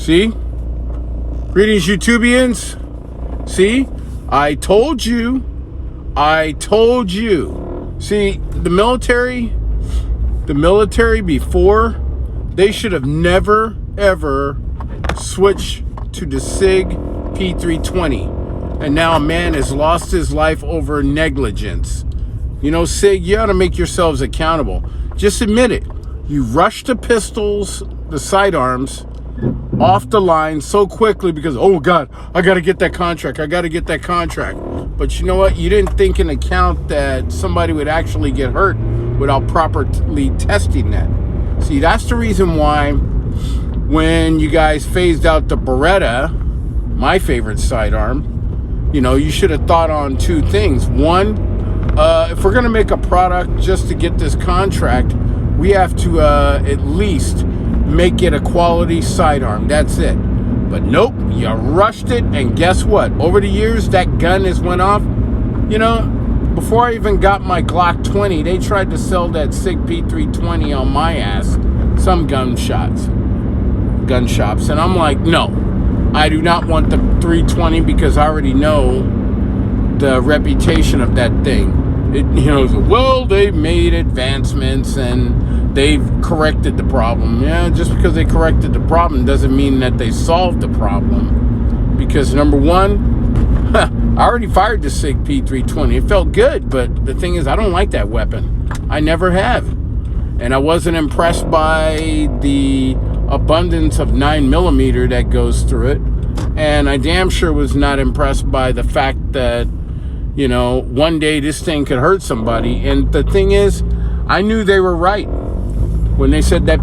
See? Greetings, YouTubians. See? I told you. See, the military before, they should have never, ever switched to the SIG p320. And now a man has lost his life over negligence. You know, SIG, you ought to make yourselves accountable. Just admit it. You rushed the pistols, the sidearms, off the line so quickly because, oh God, I got to get that contract. But you know what? You didn't think in account that somebody would actually get hurt without properly testing that. See, that's the reason why when you guys phased out the Beretta, my favorite sidearm, you know, you should have thought on two things. One, if we're going to make a product just to get this contract, we have to at least make it a quality sidearm. That's it. But nope, you rushed it, and guess what? Over the years, that gun has went off. You know, before I even got my Glock 20, they tried to sell that SIG p320 on my ass. Some gun shops. And I'm like, no, I do not want the 320 because I already know the reputation of that thing. It, you know, well, they've made advancements and they've corrected the problem. Yeah, just because they corrected the problem doesn't mean that they solved the problem. Because number one, I already fired the SIG p320. It felt good, but the thing is, I don't like that weapon. I never have. And I wasn't impressed by the abundance of 9mm that goes through it. And I damn sure was not impressed by the fact that, you know, one day this thing could hurt somebody. And the thing is, I knew they were right when they said that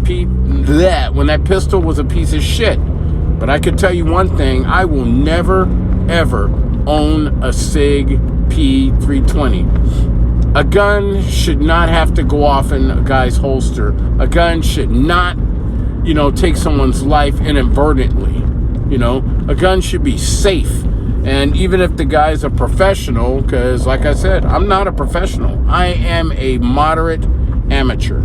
when that pistol was a piece of shit. But I could tell you one thing, I will never, ever own a SIG p320. A gun should not have to go off in a guy's holster. A gun should not, you know, take someone's life inadvertently. You know, a gun should be safe. And even if the guy's a professional, because like I said, I'm not a professional. I am a moderate amateur.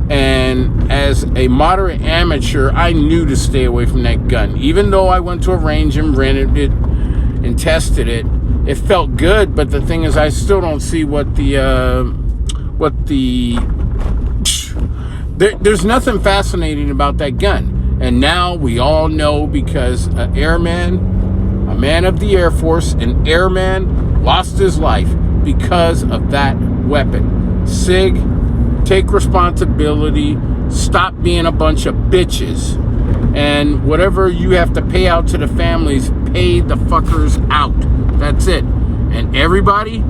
And as a moderate amateur, I knew to stay away from that gun. Even though I went to a range and rented it and tested it, it felt good. But the thing is, I still don't see there's nothing fascinating about that gun. And now we all know, because an airman, a man of the Air Force, an airman, lost his life because of that weapon. SIG, take responsibility. Stop being a bunch of bitches. And whatever you have to pay out to the families, pay the fuckers out. That's it. And everybody,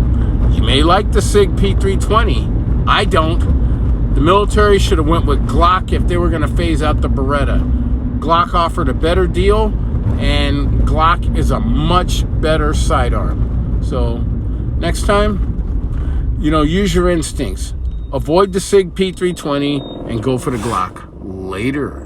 you may like the SIG p320. I don't. The military should have went with Glock if they were going to phase out the Beretta. Glock offered a better deal, and Glock is a much better sidearm. So next time, you know, use your instincts. Avoid the SIG p320 and go for the Glock. Later.